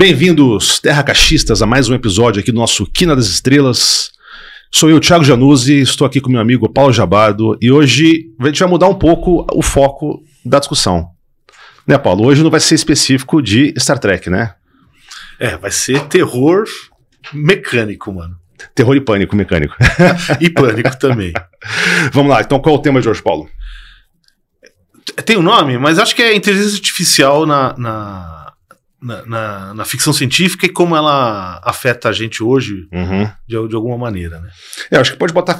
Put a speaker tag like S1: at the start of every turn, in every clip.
S1: Bem-vindos, terracachistas, a mais um episódio aqui do nosso Quina das Estrelas. Sou eu, Thiago Januzzi, estou aqui com meu amigo Paulo Jabado e hoje a gente vai mudar um pouco o foco da discussão. Né, Paulo? Hoje não vai ser específico de Star Trek, né?
S2: Vai ser terror mecânico, mano.
S1: Terror e pânico mecânico.
S2: E pânico também.
S1: Vamos lá, então qual é o tema de hoje, Paulo?
S2: Tem um nome, mas acho que é inteligência artificial na ficção científica e como ela afeta a gente hoje de alguma maneira, né?
S1: Acho que pode botar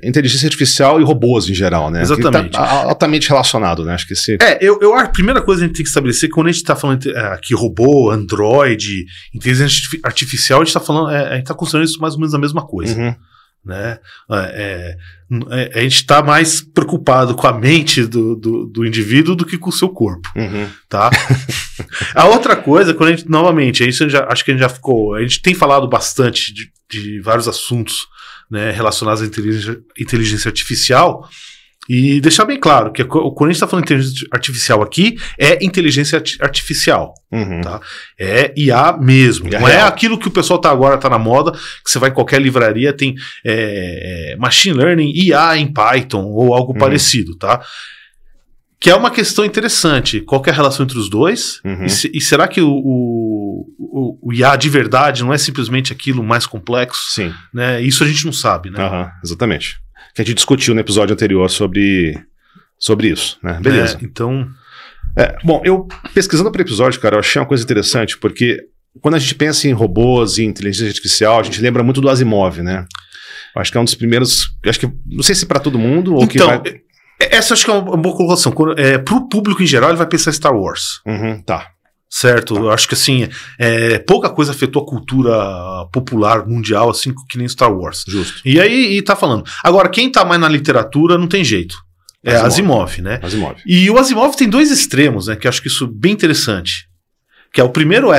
S1: inteligência artificial e robôs em geral, né?
S2: Exatamente.
S1: Tá altamente relacionado, né? Acho que esse...
S2: A primeira coisa que a gente tem que estabelecer, quando a gente está falando aqui robô, androide, inteligência artificial, a gente está falando, a gente está considerando isso mais ou menos a mesma coisa. Né? A gente está mais preocupado com a mente do indivíduo do que com o seu corpo, tá? A outra coisa, quando a gente, novamente, acho que a gente já ficou, a gente tem falado bastante de vários assuntos, né, relacionados à inteligência artificial, e deixar bem claro que quando a gente está falando de inteligência artificial aqui, é inteligência artificial, tá? É IA mesmo, não é aquilo que o pessoal agora tá na moda, que você vai em qualquer livraria, tem Machine Learning, IA em Python ou algo parecido, tá? Que é uma questão interessante, qual que é a relação entre os dois, e será que o IA de verdade não é simplesmente aquilo mais complexo?
S1: Sim.
S2: Né? Isso a gente não sabe, né?
S1: Exatamente. Que a gente discutiu no episódio anterior sobre isso, né? Beleza.
S2: Então...
S1: Bom, eu pesquisando para o episódio, cara, eu achei uma coisa interessante, porque quando a gente pensa em robôs e inteligência artificial, a gente lembra muito do Asimov, né? Eu acho que é um dos primeiros... não sei se para todo mundo ou
S2: então, que vai... Essa acho que é uma boa colocação. Para o público em geral, ele vai pensar em Star Wars.
S1: Tá.
S2: Certo? Eu acho que assim, pouca coisa afetou a cultura popular mundial assim que nem Star Wars.
S1: Justo.
S2: E tá falando. Agora, quem tá mais na literatura não tem jeito. É Asimov, né?
S1: Asimov.
S2: E o Asimov tem dois extremos, né? Que eu acho que isso é bem interessante. Que o primeiro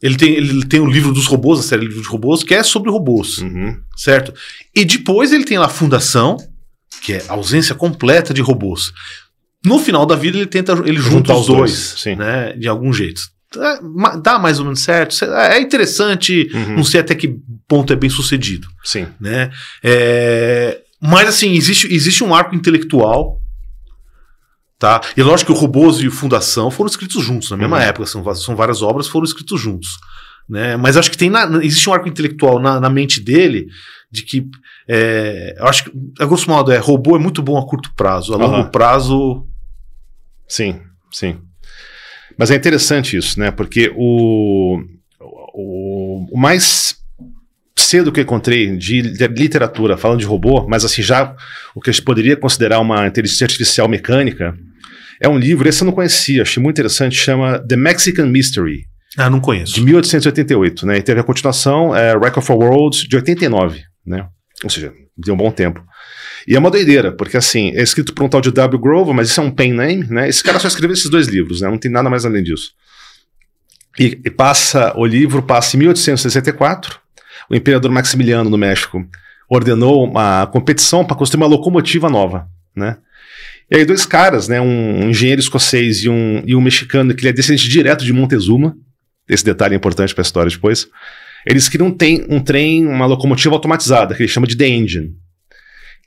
S2: ele tem o livro dos robôs, a série Livro de Robôs, que é sobre robôs. Certo? E depois ele tem lá a Fundação, que é a ausência completa de robôs. No final da vida ele junta os dois, né, de algum jeito. Dá mais ou menos certo, é interessante, não sei até que ponto é bem sucedido.
S1: Sim.
S2: Né? Mas assim, existe um arco intelectual, tá? E lógico que o Robôs e o Fundação foram escritos juntos, na mesma época, são várias obras que foram escritos juntos. Né? Mas acho que existe um arco intelectual na mente dele, de que eu acho que, a grosso modo, robô é muito bom a curto prazo, a longo prazo...
S1: Sim. Mas é interessante isso, né? Porque o mais cedo que eu encontrei de literatura falando de robô, mas assim, já o que a gente poderia considerar uma inteligência artificial mecânica, é um livro, esse eu não conhecia, achei muito interessante, chama The Mexican Mystery.
S2: Não conheço.
S1: De 1888, né? E teve a continuação, Wreck of a World, de 89, né? Ou seja, deu um bom tempo. E é uma doideira, porque assim, é escrito por um tal de W. Grover, mas isso é um pen name, né? Esse cara só escreveu esses dois livros, né? Não tem nada mais além disso. E o livro passa em 1864, o imperador Maximiliano, no México, ordenou uma competição para construir uma locomotiva nova, né? E aí dois caras, né? Um engenheiro escocês e um mexicano, que ele é descendente direto de Montezuma, esse detalhe é importante para a história depois, eles criam um trem, uma locomotiva automatizada, que eles chamam de The Engine,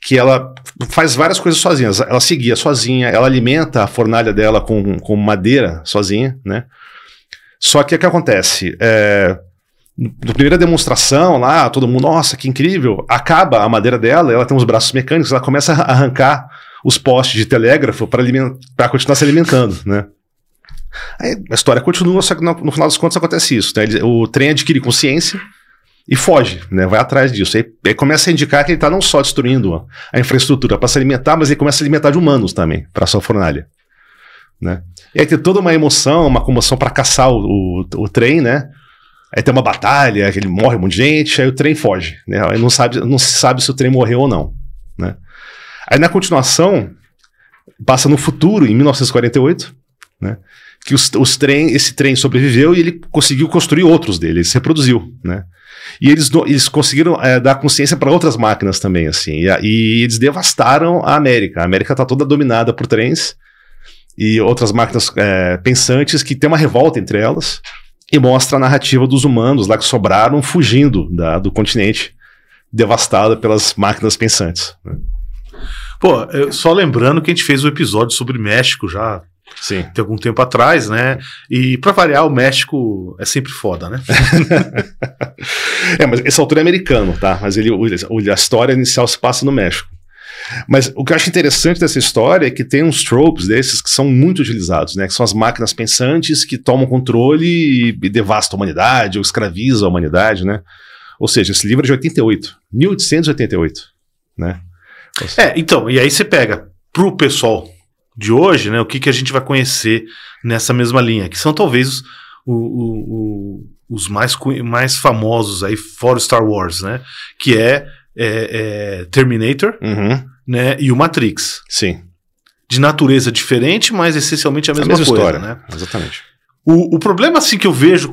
S1: que ela faz várias coisas sozinha. Ela se guia sozinha, ela alimenta a fornalha dela com madeira sozinha, né? Só que o que acontece? Na primeira demonstração lá, todo mundo, nossa, que incrível, acaba a madeira dela, ela tem uns braços mecânicos, ela começa a arrancar os postes de telégrafo para continuar se alimentando, né? Aí a história continua, só que no final das contas acontece isso, né? O trem adquire consciência e foge, né? Vai atrás disso. Aí começa a indicar que ele está não só destruindo a infraestrutura para se alimentar, mas ele começa a alimentar de humanos também, para sua fornalha, né? E aí tem toda uma emoção, uma comoção para caçar o trem, né? Aí tem uma batalha, que ele morre um monte de gente, aí o trem foge, né? Aí não se sabe se o trem morreu ou não, né? Aí na continuação, passa no futuro, em 1948, né? Que esse trem sobreviveu e ele conseguiu construir outros dele, ele se reproduziu, né? E eles conseguiram dar consciência para outras máquinas também, assim, e eles devastaram a América. A América está toda dominada por trens e outras máquinas pensantes que tem uma revolta entre elas. e mostra a narrativa dos humanos lá que sobraram fugindo do continente devastado pelas máquinas pensantes. Né?
S2: Pô, só lembrando que a gente fez um episódio sobre México já
S1: Sim.
S2: tem algum tempo atrás, né? E pra variar, o México é sempre foda, né?
S1: Mas esse autor é americano, tá? Mas a história inicial se passa no México. Mas o que eu acho interessante dessa história é que tem uns tropes desses que são muito utilizados, né? Que são as máquinas pensantes que tomam controle e devastam a humanidade ou escravizam a humanidade, né? Ou seja, esse livro é de 1888, né?
S2: Então, e aí você pega pro pessoal de hoje, né? O que a gente vai conhecer nessa mesma linha, que são talvez os mais famosos aí, fora o Star Wars, né? Que é Terminator, né? E o Matrix.
S1: Sim.
S2: De natureza diferente, mas essencialmente a mesma coisa,
S1: história,
S2: né?
S1: Exatamente.
S2: O problema, assim, que eu vejo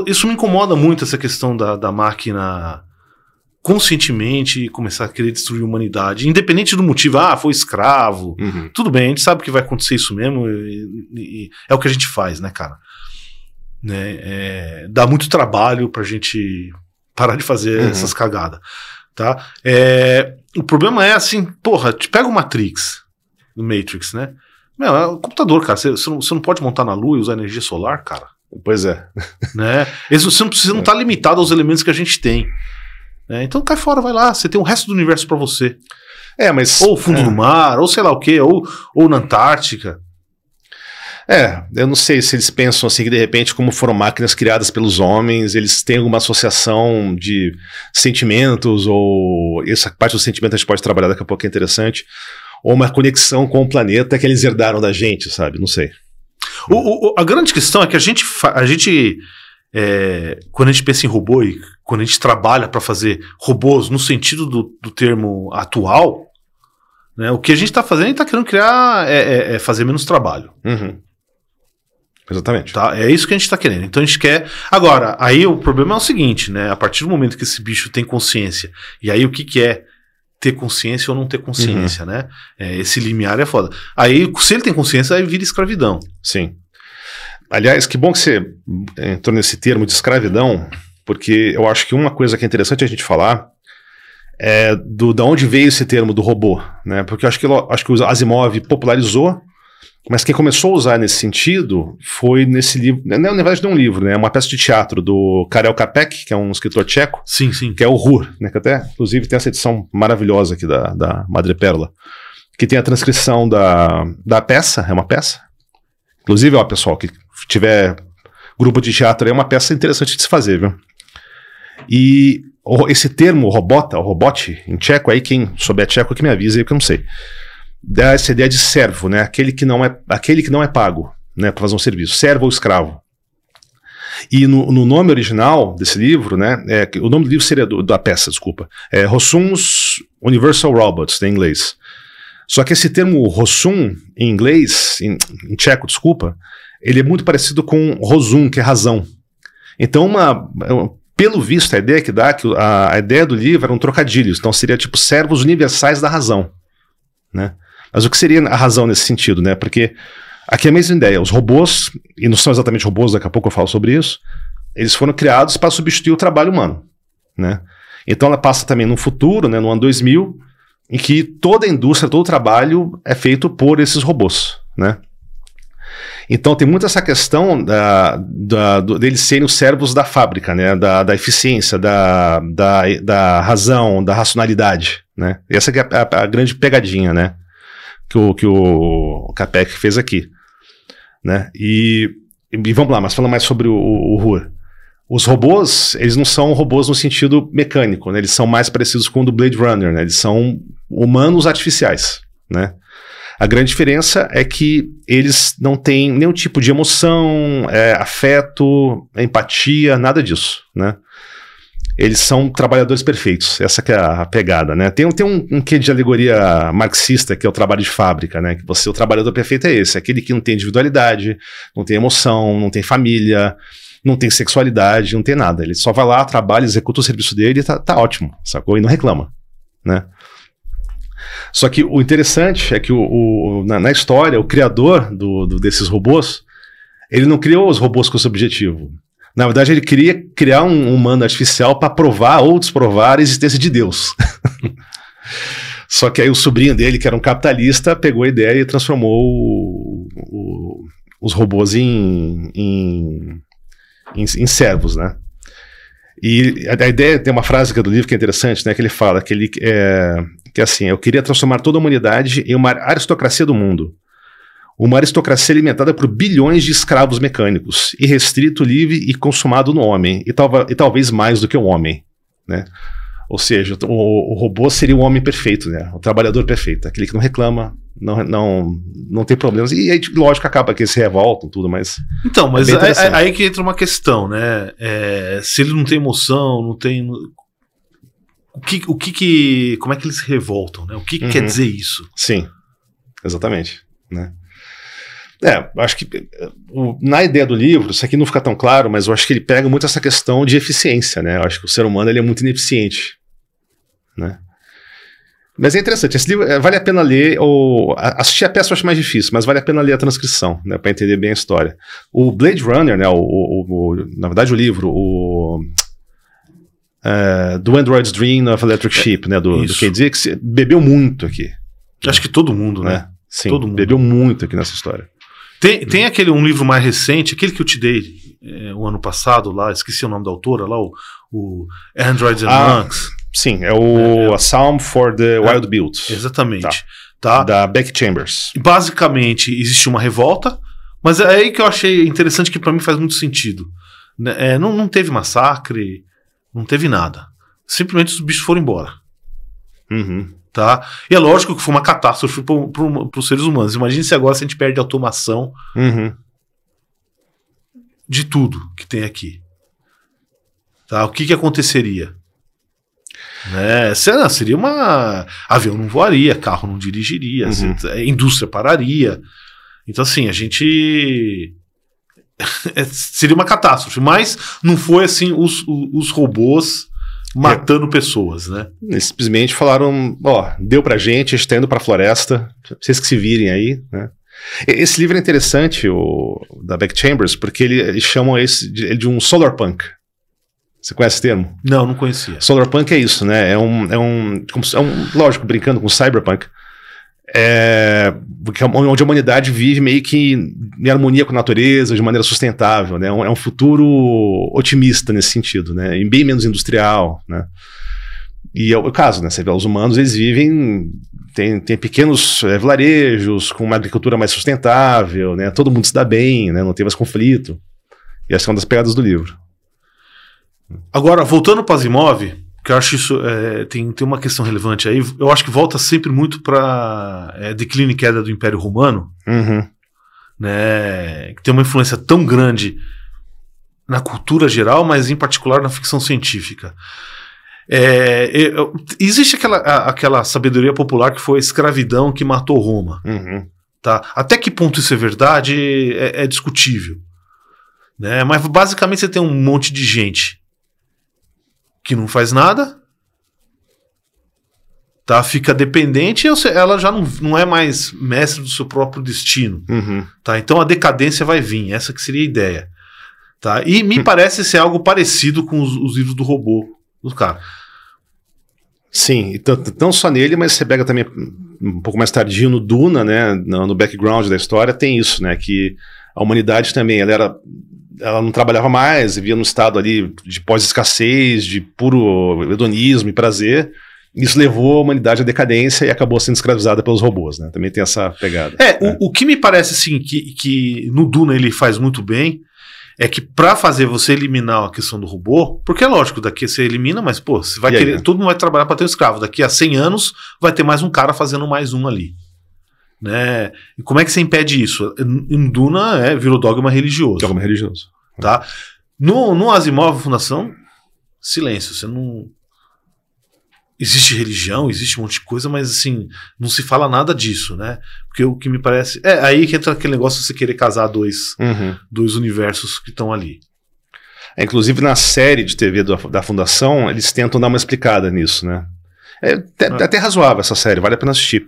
S2: isso me incomoda muito, essa questão da máquina conscientemente começar a querer destruir a humanidade, independente do motivo. Foi escravo. Tudo bem, a gente sabe que vai acontecer isso mesmo, e é o que a gente faz, né, cara? Né? Dá muito trabalho pra gente parar de fazer essas cagadas, tá? O problema é assim, porra, te pega o Matrix, do Matrix, né? É um computador, cara. Você não pode montar na Lua e usar energia solar, cara.
S1: Pois é.
S2: Né? Você não tá limitado aos elementos que a gente tem. Então cai fora, vai lá. Você tem o resto do universo pra você.
S1: Mas...
S2: Ou o fundo do mar, ou sei lá o quê, ou na Antártica.
S1: Eu não sei se eles pensam assim que de repente, como foram máquinas criadas pelos homens, eles têm alguma associação de sentimentos, ou essa parte do sentimento a gente pode trabalhar daqui a pouco, é interessante, ou uma conexão com o planeta que eles herdaram da gente, sabe? Não sei.
S2: A grande questão é que a gente quando a gente pensa em robô e quando a gente trabalha para fazer robôs no sentido do termo atual, né, o que a gente está fazendo, a gente está querendo criar fazer menos trabalho.
S1: Exatamente.
S2: Tá? É isso que a gente está querendo. Então a gente quer... Agora, aí o problema é o seguinte, né? A partir do momento que esse bicho tem consciência, e aí o que é ter consciência ou não ter consciência, né? Esse limiar é foda. Aí, se ele tem consciência, aí vira escravidão.
S1: Sim. Aliás, que bom que você entrou nesse termo de escravidão, porque eu acho que uma coisa que é interessante a gente falar é da onde veio esse termo do robô, né? Porque eu acho que o Asimov popularizou, mas quem começou a usar nesse sentido foi nesse livro, na verdade não é um livro, né? É uma peça de teatro do Karel Čapek, que é um escritor tcheco,
S2: sim.
S1: Que é o Hur, né? Que até, inclusive, tem essa edição maravilhosa aqui da Madreperla, que tem a transcrição da peça, é uma peça. Inclusive, pessoal, que tiver grupo de teatro aí, é uma peça interessante de se fazer, viu? E esse termo robot, em tcheco, aí quem souber tcheco que me avisa aí que eu não sei. Dá essa ideia de servo, né? Aquele que não é pago, né, para fazer um serviço, servo ou escravo. E no nome original desse livro, né, o nome do livro seria da peça, desculpa, Rossum's Universal Robots, em inglês. Só que esse termo Rossum, em inglês, em tcheco, desculpa, ele é muito parecido com Rozum, que é razão. Então, pelo visto, a ideia que dá, que a ideia do livro era um trocadilho, então seria tipo servos universais da razão, né? Mas o que seria a razão nesse sentido, né? Porque aqui é a mesma ideia, os robôs, e não são exatamente robôs, daqui a pouco eu falo sobre isso, eles foram criados para substituir o trabalho humano, né? Então ela passa também no futuro, né, no ano 2000, em que toda a indústria, todo o trabalho é feito por esses robôs, né? Então tem muito essa questão deles serem os servos da fábrica, né? Da eficiência, da razão, da racionalidade, né? Essa que é a grande pegadinha, né? Que o Čapek fez aqui, né? E vamos lá, mas falando mais sobre o Hur. Os robôs, eles não são robôs no sentido mecânico, né? Eles são mais parecidos com o do Blade Runner, né? Eles são humanos artificiais, né? A grande diferença é que eles não têm nenhum tipo de emoção, afeto, empatia, nada disso, né? Eles são trabalhadores perfeitos, essa que é a pegada, né? Tem um quê de alegoria marxista, que é o trabalho de fábrica, né? Que o trabalhador perfeito é esse, aquele que não tem individualidade, não tem emoção, não tem família, não tem sexualidade, não tem nada. Ele só vai lá, trabalha, executa o serviço dele e tá ótimo, sacou? E não reclama, né? Só que o interessante é que na história, o criador desses robôs Ele não criou os robôs com esse objetivo. Na verdade, ele queria criar um humano artificial para provar ou desprovar a existência de Deus. Só que aí o sobrinho dele, que era um capitalista, pegou a ideia e transformou os robôs em servos, né? E a ideia, tem uma frase do livro que é interessante, né? Que ele fala que é assim: eu queria transformar toda a humanidade em uma aristocracia do mundo. Uma aristocracia alimentada por bilhões de escravos mecânicos, irrestrito, livre e consumado no homem, e talvez mais do que o homem, né? Ou seja, o robô seria o homem perfeito, né? O trabalhador perfeito, aquele que não reclama, não tem problemas. E aí, lógico, acaba que eles se revoltam, tudo, mas...
S2: Então, mas aí que entra uma questão, né? Se ele não tem emoção, não tem... como é que eles se revoltam, né? O que quer dizer isso?
S1: Sim, exatamente, né? Acho que na ideia do livro, isso aqui não fica tão claro, mas eu acho que ele pega muito essa questão de eficiência, né? Eu acho que o ser humano ele é muito ineficiente, né? Mas é interessante, esse livro vale a pena ler, ou assistir a peça eu acho mais difícil, mas vale a pena ler a transcrição, né? Para entender bem a história. O Blade Runner, né? Na verdade o livro, do Android's Dream of Electric Sheep, né? Do K. Dix, bebeu muito aqui.
S2: Acho que todo mundo, né?
S1: Sim,
S2: todo mundo.
S1: Bebeu muito aqui nessa história.
S2: Tem um livro mais recente, aquele que eu te dei o ano passado lá, esqueci o nome da autora lá, o Androids and Monks.
S1: Sim, A Psalm for the Wild Built.
S2: Exatamente. Tá?
S1: Da Becky Chambers.
S2: Basicamente, existe uma revolta, mas é aí que eu achei interessante, que pra mim faz muito sentido. Não teve massacre, não teve nada. Simplesmente os bichos foram embora.
S1: Uhum.
S2: Tá? E é lógico que foi uma catástrofe para os seres humanos. Imagine se agora a gente perde a automação de tudo que tem aqui. Tá? O que aconteceria? Seria uma... Avião não voaria, carro não dirigiria, a indústria pararia. Então assim, a gente... seria uma catástrofe. Mas não foi assim os robôs matando pessoas, né?
S1: Eles simplesmente falaram, deu pra gente, a gente tá indo pra floresta, vocês que se virem aí, né? Esse livro é interessante, da Becky Chambers, porque eles chamam ele de um solar punk. Você conhece esse termo?
S2: Não conhecia.
S1: Solar punk é isso, né? Lógico, brincando com cyberpunk, onde a humanidade vive meio que em harmonia com a natureza, de maneira sustentável, né? É um futuro otimista nesse sentido, né? E bem menos industrial, né? E é o caso, né? Você vê, os humanos, eles vivem, tem pequenos vilarejos com uma agricultura mais sustentável, né? Todo mundo se dá bem, né? Não tem mais conflito. E essa é uma das pegadas do livro.
S2: Agora, voltando para Asimov, que eu acho isso, tem uma questão relevante aí, eu acho que volta sempre muito para declínio e queda do Império Romano, né, que tem uma influência tão grande na cultura geral, mas em particular na ficção científica. Existe aquela sabedoria popular que foi a escravidão que matou Roma. Tá? Até que ponto isso é verdade é discutível, né? Mas basicamente você tem um monte de gente que não faz nada, tá? Fica dependente, ela já não é mais mestre do seu próprio destino. Tá? Então a decadência vai vir, essa que seria a ideia. Tá? E me parece ser algo parecido com os livros do robô do cara.
S1: Sim, não só nele, mas você pega também um pouco mais tardio no Duna, né? No background da história tem isso, né? Que a humanidade também, ela não trabalhava mais, vivia num estado ali de pós-escassez, de puro hedonismo e prazer. Isso levou a humanidade à decadência e acabou sendo escravizada pelos robôs, né? Também tem essa pegada.
S2: O que me parece, assim, que no Duna ele faz muito bem, é que pra fazer você eliminar a questão do robô, porque é lógico, daqui você elimina, mas pô, você vai querer, todo mundo vai trabalhar pra ter um escravo. Daqui a 100 anos vai ter mais um cara fazendo mais um ali. Né? E como é que você impede isso? Em Duna virou dogma religioso.
S1: Dogma religioso.
S2: Tá? No Asimov Fundação, silêncio. Você não... Existe religião, existe um monte de coisa, mas assim, não se fala nada disso, né? Porque o que me parece... aí que entra aquele negócio de você querer casar dois universos que estão ali.
S1: Inclusive na série de TV da Fundação, eles tentam dar uma explicada nisso, né? Até razoável essa série, vale a pena assistir.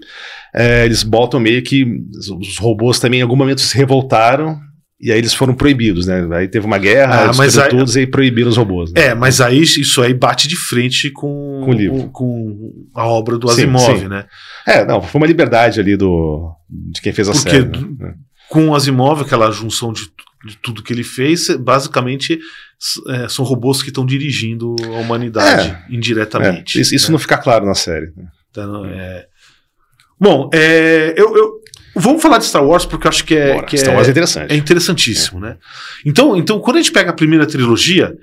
S1: Eles botam meio que os robôs também em algum momento se revoltaram E aí eles foram proibidos, né? Aí teve uma guerra,
S2: mas aí,
S1: todos e proibiram os robôs. Né?
S2: Mas aí isso aí bate de frente com a obra do Asimov, sim. Né?
S1: Não, foi uma liberdade ali de quem fez a série. Né?
S2: Com o Asimov, aquela junção de tudo que ele fez, basicamente são robôs que estão dirigindo a humanidade indiretamente.
S1: Isso não fica claro na série. Né?
S2: Então, Bom, vamos falar de Star Wars porque eu acho que
S1: Star Wars é interessante.
S2: É interessantíssimo, né? Então, quando a gente pega a primeira trilogia,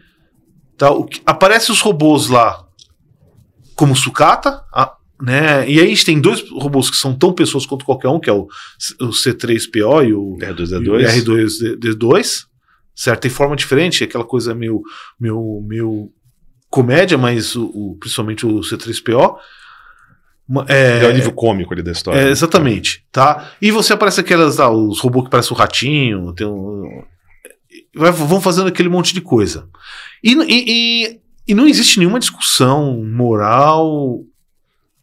S2: tá, aparecem os robôs lá como sucata, né? E aí a gente tem 2 robôs que são tão pessoas quanto qualquer um, que é o C3PO e o R2D2, certo? Tem forma diferente, aquela coisa meio comédia, mas principalmente o C3PO.
S1: É o nível cômico ali da história.
S2: Exatamente, tá? E você aparece os robôs que parecem um ratinho, vão fazendo aquele monte de coisa. E não existe nenhuma discussão moral,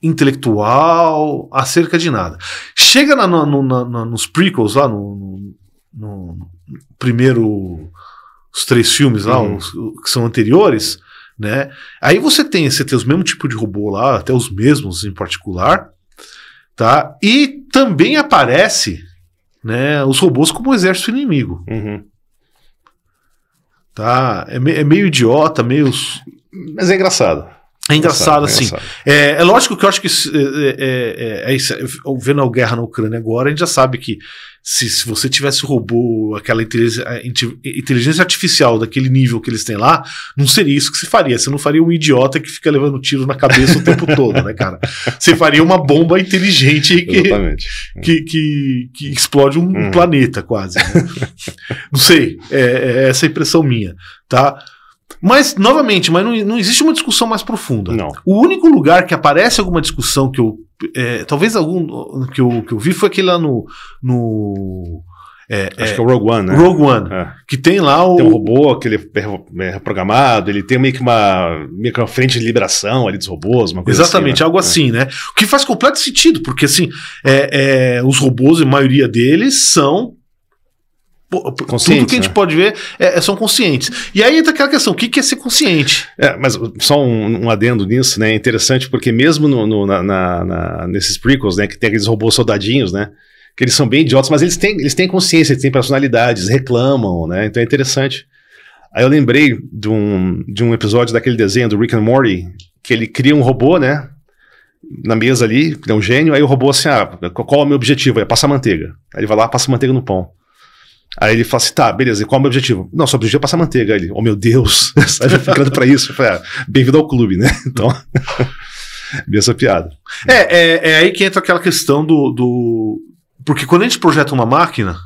S2: intelectual acerca de nada. Chega nos prequels lá, no primeiro, os 3 filmes lá, que são anteriores, né? Aí você tem os mesmos tipos de robô lá, até os mesmos em particular, tá? E também aparece, né, os robôs como exército inimigo. Tá? É meio idiota, meio...
S1: Mas é engraçado.
S2: É engraçado, assim. É lógico que eu acho que vendo a guerra na Ucrânia agora, a gente já sabe que se você tivesse o robô, aquela inteligência artificial daquele nível que eles têm lá, não seria isso que se faria. Você não faria um idiota que fica levando tiro na cabeça o tempo todo, né, cara? Você faria uma bomba inteligente que explode um planeta quase. Né? Não sei, essa é a impressão minha, tá? Mas, novamente, não existe uma discussão mais profunda.
S1: Não.
S2: O único lugar que aparece alguma discussão que talvez algum que eu vi foi aquele lá no
S1: acho que é o Rogue One, né?
S2: Rogue One. Que tem lá
S1: Tem um robô que ele é reprogramado, ele tem meio que uma frente de liberação ali dos robôs, uma coisa
S2: exatamente,
S1: assim, né?
S2: Algo assim, né? O que faz completo sentido, porque assim, os robôs, a maioria deles são tudo que a gente pode ver são conscientes. E aí entra aquela questão, o que é ser consciente?
S1: Mas só um adendo nisso, né? É interessante porque mesmo nesses prequels, né, que tem aqueles robôs soldadinhos, né? Que eles são bem idiotas, mas eles têm consciência, eles têm personalidades, reclamam, né? Então é interessante. Aí eu lembrei de um episódio daquele desenho do Rick and Morty, que ele cria um robô, né? Na mesa ali, que é um gênio, aí o robô assim, qual é o meu objetivo? É passar manteiga. Aí ele vai lá, passa manteiga no pão. Aí ele fala assim, tá, beleza, e qual é o meu objetivo? Não, seu objetivo é passar manteiga. Aí ele, oh meu Deus, sabe, ficando pra isso. Eu falei, bem-vindo ao clube, né? Então, vi essa piada.
S2: É aí que entra aquela questão porque quando a gente projeta uma máquina,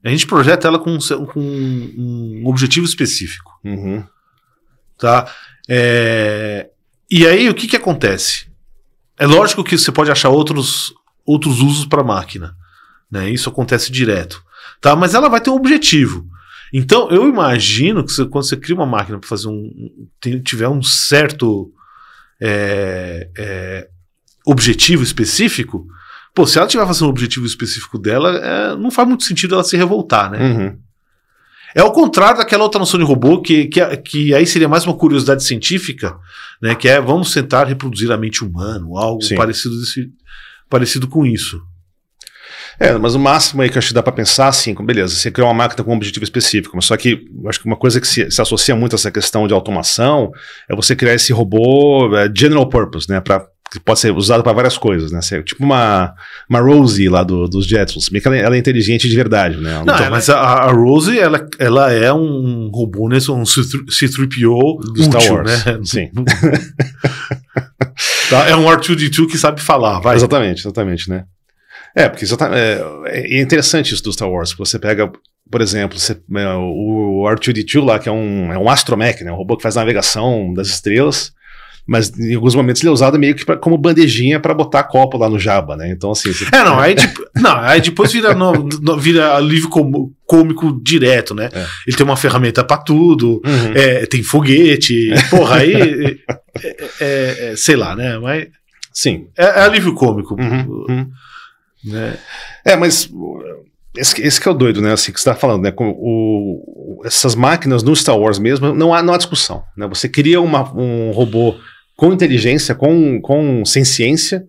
S2: a gente projeta ela com um objetivo específico. Tá? E aí, o que acontece? É lógico que você pode achar outros usos para a máquina, né? Isso acontece direto. Tá? Mas ela vai ter um objetivo. Então, eu imagino que quando você cria uma máquina para fazer tiver um certo objetivo específico, se ela tiver fazendo um objetivo específico dela, não faz muito sentido ela se revoltar, né? É ao contrário daquela outra noção de robô, que aí seria mais uma curiosidade científica, né? Que vamos tentar reproduzir a mente humana, algo parecido com isso.
S1: Mas o máximo aí que eu acho que dá pra pensar, assim, beleza, você criou uma máquina com um objetivo específico, mas só que eu acho que uma coisa que se associa muito a essa questão de automação é você criar esse robô general purpose, né, que pode ser usado para várias coisas, né, tipo uma Rosie lá dos Jetsons, bem que ela é inteligente de verdade, né.
S2: Mas a Rosie, ela é um robô, né, um C-3PO
S1: do Star Wars,
S2: né?
S1: Sim.
S2: Tá? É um R2-D2 que sabe falar, vai.
S1: Exatamente, né. Porque é interessante isso do Star Wars, porque você pega, por exemplo, o R2-D2 lá, que é um astromech, né, um robô que faz navegação das estrelas, mas em alguns momentos ele é usado meio que como bandejinha para botar copo lá no Jabba, né, então assim...
S2: Aí depois vira alívio cômico direto, né, ele tem uma ferramenta para tudo, tem foguete, porra, aí sei lá, né, mas...
S1: Sim.
S2: É alívio cômico. Né?
S1: Mas Esse que é o doido, né? Assim, que você tá falando, né? Essas máquinas no Star Wars mesmo, não há discussão, né? Você cria um robô com inteligência, com ciência,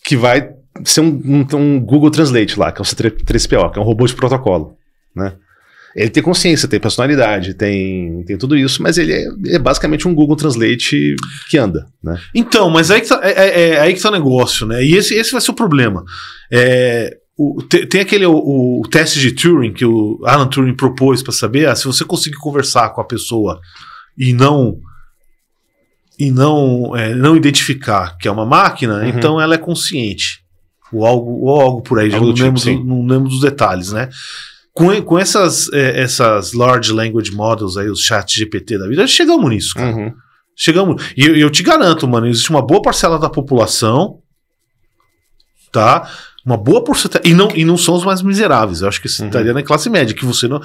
S1: que vai ser um Google Translate lá, que é o C3PO, que é um robô de protocolo, né? Ele tem consciência, tem personalidade, tem tudo isso, mas ele é basicamente um Google Translate que anda, né?
S2: Então, mas aí que tá, aí que tá o negócio, né? E esse vai ser o problema. Tem aquele o teste de Turing que o Alan Turing propôs para saber se você conseguir conversar com a pessoa e não identificar que é uma máquina, então ela é consciente. Ou algo por aí, já não lembro dos detalhes, né? Com essas Large Language Models aí, os chat GPT da vida, chegamos nisso, cara. Chegamos. E eu te garanto, mano, existe uma boa parcela da população, tá? Uma boa porcentagem. E não são os mais miseráveis. Eu acho que estaria na classe média, que você não.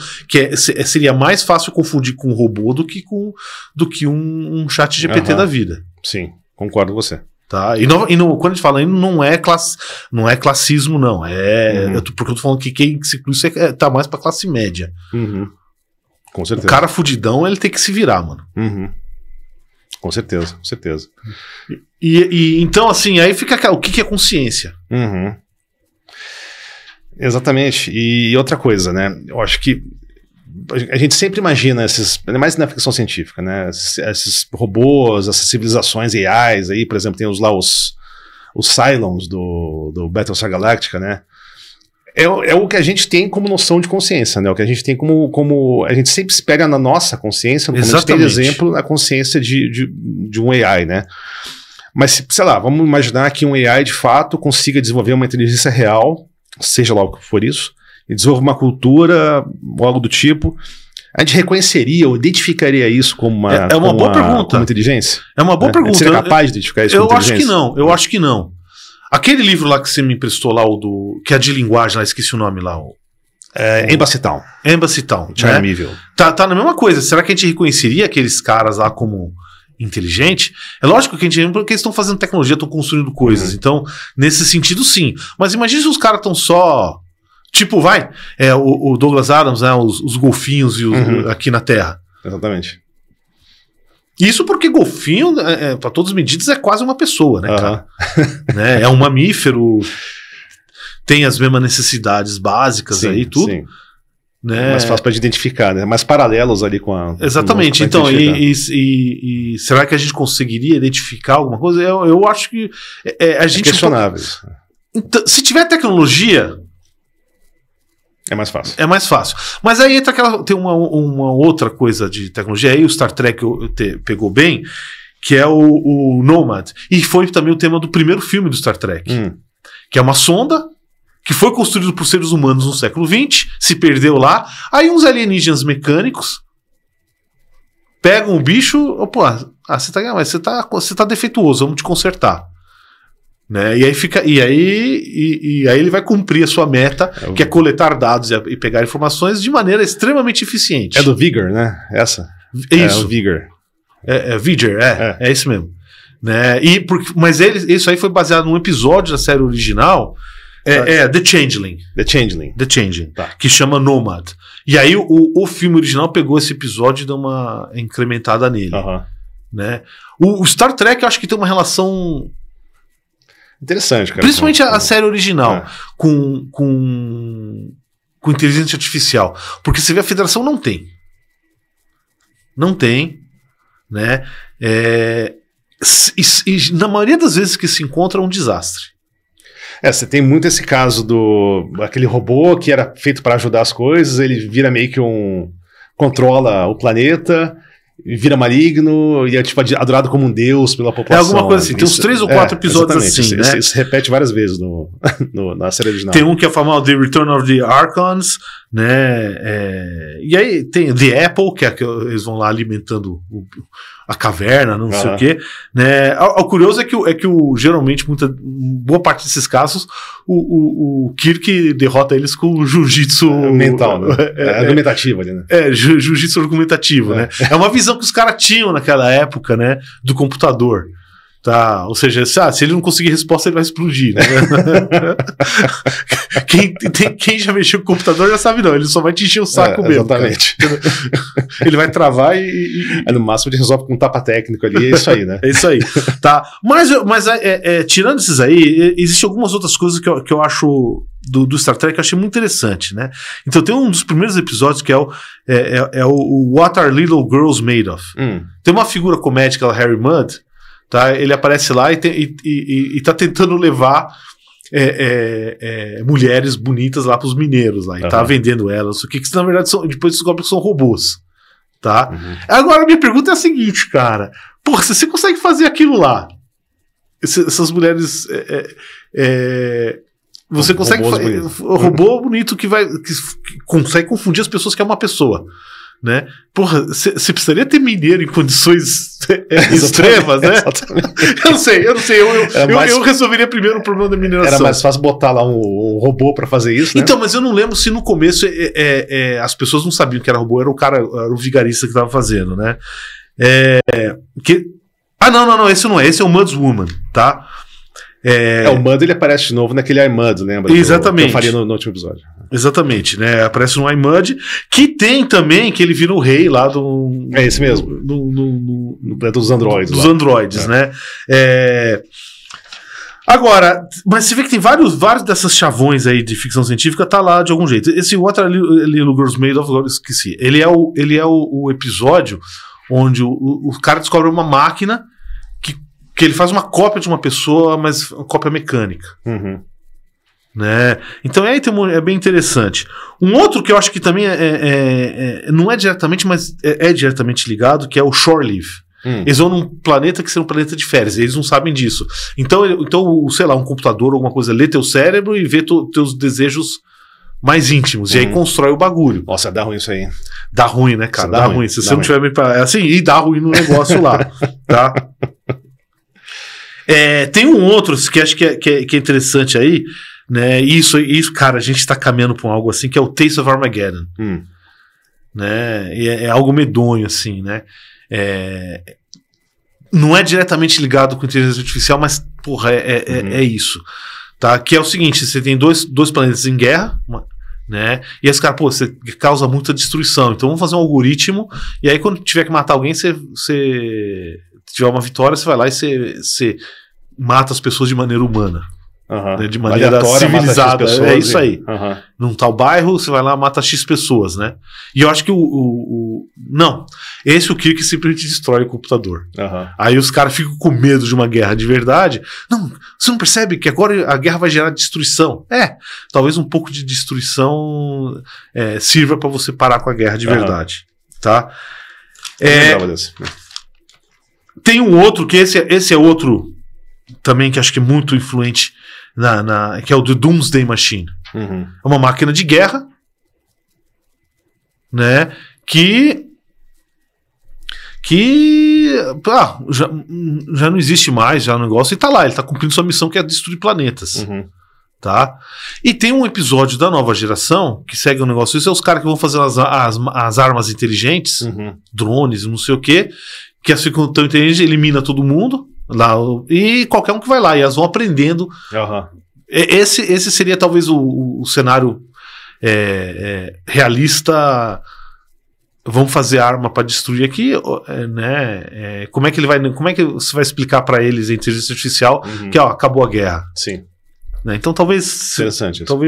S2: Seria mais fácil confundir com um robô do que um chat GPT da vida.
S1: Sim, concordo com você.
S2: Tá? Quando a gente fala não é classismo, não. Porque eu tô falando que quem se inclui tá mais pra classe média.
S1: Com certeza.
S2: O cara fudidão, ele tem que se virar, mano.
S1: Com certeza, com certeza.
S2: E então, assim, aí fica o que é consciência?
S1: Exatamente. E outra coisa, né? Eu acho que a gente sempre imagina mais na ficção científica, né? Esses robôs, essas civilizações AIs aí, por exemplo, tem os Cylons do Battlestar Galactica, né? É o que a gente tem como noção de consciência, né? O que a gente tem como a gente sempre espera na nossa consciência, como a gente tem exemplo na consciência de um AI, né? Mas, sei lá, vamos imaginar que um AI de fato consiga desenvolver uma inteligência real, seja lá o que for isso, e desenvolva uma cultura ou algo do tipo. A gente reconheceria ou identificaria isso como uma
S2: boa pergunta.
S1: Como inteligência?
S2: É uma boa pergunta.
S1: Seria capaz de identificar isso como inteligência?
S2: Eu acho que não. Aquele livro lá que você me emprestou lá, que é de linguagem, lá, esqueci o nome lá.
S1: Embassy Town.
S2: Embassy Town.
S1: Charlie Meeville.
S2: Tá na mesma coisa. Será que a gente reconheceria aqueles caras lá como inteligente? É lógico que a gente porque eles estão fazendo tecnologia, estão construindo coisas. Então, nesse sentido, sim. Mas imagina se os caras estão só... Tipo, o Douglas Adams, né, os golfinhos aqui na Terra.
S1: Exatamente.
S2: Isso porque golfinho, para todas as medidas, é quase uma pessoa, né, cara? Né? É um mamífero, tem as mesmas necessidades básicas aí, tudo. Sim. Né?
S1: Mais fácil para identificar, né? Mais paralelos ali com a...
S2: Exatamente. Então, e será que a gente conseguiria identificar alguma coisa? Eu acho que a gente...
S1: questionável.
S2: Então, se tiver tecnologia...
S1: É mais fácil.
S2: É mais fácil. Mas aí tem uma outra coisa de tecnologia, aí o Star Trek pegou bem, que é o Nomad. E foi também o tema do primeiro filme do Star Trek. Que é uma sonda que foi construída por seres humanos no século XX, se perdeu lá, aí uns alienígenas mecânicos pegam o bicho, você tá defeituoso, vamos te consertar. Né? E aí ele vai cumprir a sua meta, que é coletar dados e pegar informações de maneira extremamente eficiente.
S1: É do Vigor, né? Essa.
S2: Isso.
S1: É o Vigor.
S2: Vigor, é isso mesmo. Né? Mas isso aí foi baseado num episódio da série original, The Changeling.
S1: The Changeling.
S2: Tá. Que chama Nomad. E aí o filme original pegou esse episódio e deu uma incrementada nele. Né? O Star Trek eu acho que tem uma relação...
S1: Interessante, cara.
S2: Principalmente a série original, com inteligência artificial. Porque você vê, a Federação não tem. Não tem. Né? E na maioria das vezes que se encontra é um desastre.
S1: Você tem muito esse caso aquele robô que era feito para ajudar as coisas, ele vira meio que controla o planeta... vira maligno e é tipo adorado como um deus pela população.
S2: Alguma coisa assim. Tem uns 3 ou 4 episódios assim, né?
S1: Isso repete várias vezes na série original.
S2: Tem um que é famoso, The Return of the Archons, né? E aí tem The Apple, que eles vão lá alimentando a caverna, não sei o quê. Né? O curioso é que geralmente, boa parte desses casos, o Kirk derrota eles com o jiu-jitsu
S1: mental, né? Argumentativo ali, né?
S2: Jiu-jitsu argumentativo, né? É uma visão que os caras tinham naquela época, né? Do computador. Tá? Ou seja, se ele não conseguir resposta, ele vai explodir, né? quem já mexeu com o computador já sabe, não. Ele só vai te encher o saco mesmo.
S1: Exatamente.
S2: Ele vai travar e...
S1: No máximo ele resolve com um tapa técnico ali, é isso aí, né?
S2: É isso aí. Tá? Mas tirando esses aí, existem algumas outras coisas que eu acho do Star Trek que eu achei muito interessante, né? Então tem um dos primeiros episódios que é o What Are Little Girls Made Of? Tem uma figura comédica, o Harry Mudd, tá? Ele aparece lá e tá tentando levar mulheres bonitas lá pros mineiros lá, e tá vendendo elas, que na verdade depois descobre que são robôs, tá? Agora a minha pergunta é a seguinte, cara, porra, se você consegue fazer aquilo lá, essas mulheres você consegue fazer robô bonito que consegue confundir as pessoas que é uma pessoa, né? Porra, você precisaria ter mineiro em condições extremas, né? Eu não sei. Eu resolveria primeiro o problema da mineração.
S1: Era mais fácil botar lá um robô pra fazer isso, né?
S2: Então, mas eu não lembro se no começo as pessoas não sabiam que era robô, era o vigarista que tava fazendo, né? Não, esse não é. Esse é o Mudd's Woman, tá?
S1: O Mudd, ele aparece de novo naquele iMud, lembra?
S2: Exatamente.
S1: Que eu faria no último episódio.
S2: Exatamente, né? Aparece no iMud, que tem também, que ele vira o rei lá do...
S1: É esse mesmo. No planeta dos androides.
S2: Dos androides, né? Agora, mas você vê que tem vários dessas chavões aí de ficção científica, tá lá de algum jeito. Esse What Are Little Girls Made Of, eu esqueci. Ele é o episódio onde o cara descobre uma máquina que ele faz uma cópia de uma pessoa, mas uma cópia mecânica. Né? Então aí é bem interessante. Um outro que eu acho que também não é diretamente, mas é diretamente ligado, que é o Shore Leave. Eles vão num planeta que seria um planeta de férias, eles não sabem disso. Então, sei lá, um computador ou alguma coisa lê teu cérebro e vê teus desejos mais íntimos, e aí constrói o bagulho.
S1: Nossa, dá ruim isso aí.
S2: Dá ruim, né, cara? Dá ruim. Se você não tiver bem pra... assim, e dá ruim no negócio lá, tá? Tem um outro que acho que é interessante aí, né? Isso, cara, a gente tá caminhando pra algo assim, que é o Taste of Armageddon. Né? E é algo medonho, assim, né? Não é diretamente ligado com inteligência artificial, mas, porra, é isso. Tá? Que é o seguinte: você tem dois planetas em guerra, né? E esse cara, pô, você causa muita destruição. Então vamos fazer um algoritmo, e aí quando tiver que matar alguém, você tiver uma vitória, você vai lá e você mata as pessoas de maneira humana. Né? De maneira civilizada. É isso aí. Num tal bairro, você vai lá e mata X pessoas, né? E eu acho que não. O Kirk simplesmente destrói o computador. Aí os caras ficam com medo de uma guerra de verdade. Não, você não percebe que agora a guerra vai gerar destruição? Talvez um pouco de destruição sirva para você parar com a guerra de verdade. Tá? Tem um outro, que esse é outro também, que acho que é muito influente, que é o The Doomsday Machine. É uma máquina de guerra, né, que já não existe mais, já o negócio, e tá lá, ele tá cumprindo sua missão, que é destruir planetas. Tá? E tem um episódio da nova geração que segue um negócio, isso é os caras que vão fazer as armas inteligentes, drones, não sei o que ficam tão inteligentes, elimina todo mundo lá, e qualquer um que vai lá, e elas vão aprendendo. Esse seria talvez o cenário realista. Vamos fazer arma para destruir aqui, né? Como é que você vai explicar para eles a inteligência artificial que acabou a guerra?
S1: Sim.
S2: Né? Então talvez